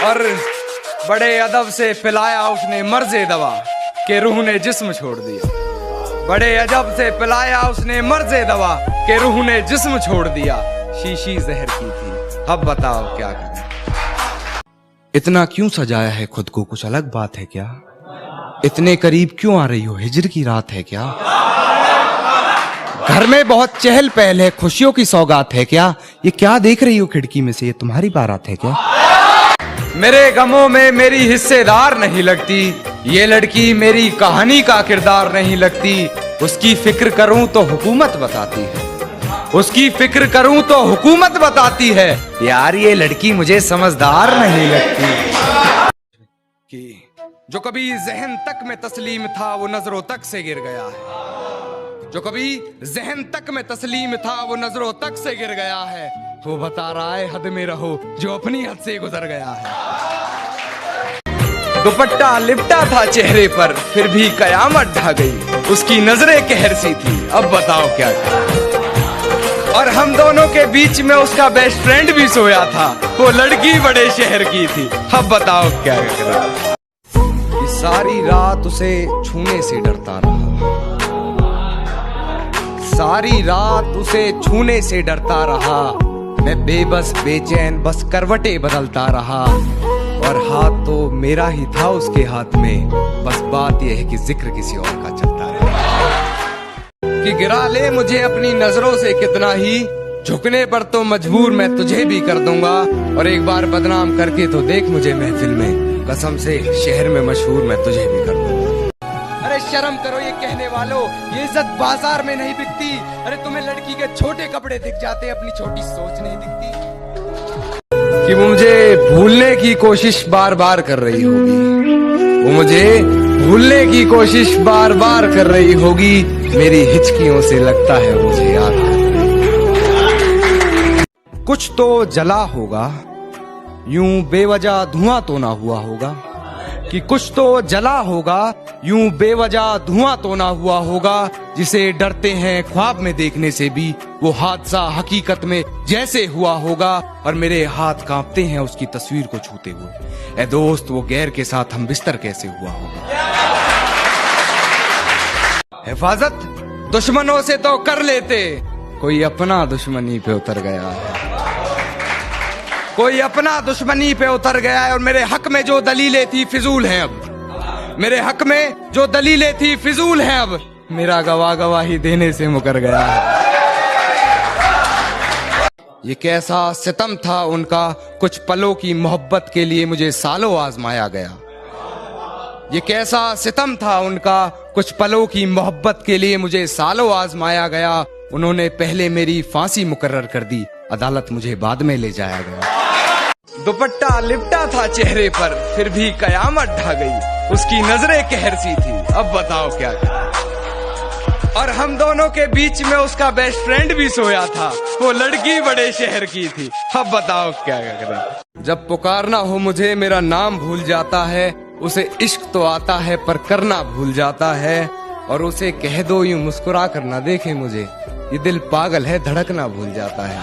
और बड़े अदब से पिलाया उसने मर्ज़े दवा के रूह ने जिस्म छोड़ दिया। बड़े अदब से पिलाया उसने मर्ज़े दवा के रूह ने जिस्म छोड़ दिया। शीशी जहर की थी, अब बताओ क्या करें। इतना क्यों सजाया है खुद को, कुछ अलग बात है क्या? इतने करीब क्यों आ रही हो, हिजर की रात है क्या? घर में बहुत चहल पहल है, खुशियों की सौगात है क्या? ये क्या देख रही हो खिड़की में से, ये तुम्हारी बारात है क्या? मेरे गमों में मेरी हिस्सेदार नहीं लगती, ये लड़की मेरी कहानी का किरदार नहीं लगती। उसकी फिक्र करूं तो हुकूमत बताती है, उसकी फिक्र करूं तो हुकूमत बताती है। यार ये लड़की मुझे समझदार नहीं लगती। कि जो कभी जहन तक में तस्लीम था वो नजरों तक से गिर गया है। जो कभी जहन तक में तस्लीम था वो नजरों तक से गिर गया है। वो बता रहा है हद में रहो जो अपनी हद से गुजर गया है। दुपट्टा लिपटा था चेहरे पर फिर भी कयामत ढा गई, उसकी नजरें कहर सी थी, अब बताओ क्या करें। और हम दोनों के बीच में उसका बेस्ट फ्रेंड भी सोया था, वो लड़की बड़े शहर की थी, अब बताओ क्या करें। सारी रात उसे छूने से डरता रहा, सारी रात उसे छूने से डरता रहा। मैं बेबस बेचैन बस करवटें बदलता रहा, और हाथ तो मेरा ही था उसके हाथ में, बस बात यह है कि जिक्र किसी और का चलता रहा। कि गिरा ले मुझे अपनी नजरों से कितना ही, झुकने पर तो मजबूर मैं तुझे भी कर दूंगा। और एक बार बदनाम करके तो देख मुझे महफिल में, कसम से शहर में मशहूर मैं तुझे भी कर दूंगा। अरे शर्म करो ये कहने वालों, ये इज्जत बाजार में नहीं बिकती। अरे तुम्हें लड़की के छोटे कपड़े दिख जाते, अपनी छोटी सोच नहीं दिखती। कि वो मुझे भूलने की कोशिश बार बार कर रही होगी, वो मुझे भूलने की कोशिश बार बार कर रही होगी। मेरी हिचकियों से लगता है मुझे याद कर रही। कुछ तो जला होगा, यूं बेवजह धुआं तो ना हुआ होगा। कि कुछ तो जला होगा, यूं बेवजह धुआं तो ना हुआ होगा। जिसे डरते हैं ख्वाब में देखने से भी, वो हादसा हकीकत में जैसे हुआ होगा। और मेरे हाथ कांपते हैं उसकी तस्वीर को छूते हुए। ए दोस्त वो गैर के साथ हम बिस्तर कैसे हुआ होगा। हिफाजत दुश्मनों से तो कर लेते, कोई अपना दुश्मनी पे उतर गया है, कोई अपना दुश्मनी पे उतर गया है। और मेरे हक में जो दलीलें थी फिजूल हैं अब, मेरे हक में जो दलीलें थी फिजूल हैं अब। मेरा गवाही देने से मुकर गया है। ये कैसा सितम था उनका, कुछ पलों की मोहब्बत के लिए मुझे सालों आजमाया गया। ये कैसा सितम था उनका, कुछ पलों की मोहब्बत के लिए मुझे सालों आजमाया गया। उन्होंने पहले मेरी फांसी मुकर्रर कर दी, अदालत मुझे बाद में ले जाया गया। दुपट्टा लिपटा था चेहरे पर फिर भी कयामत ढा गई, उसकी नजरें कहर सी थी, अब बताओ क्या करें। और हम दोनों के बीच में उसका बेस्ट फ्रेंड भी सोया था, वो लड़की बड़े शहर की थी, अब बताओ क्या करें। जब पुकारना हो मुझे मेरा नाम भूल जाता है, उसे इश्क तो आता है पर करना भूल जाता है। और उसे कह दो यूं मुस्कुरा कर ना देखे मुझे, ये दिल पागल है धड़कना भूल जाता है।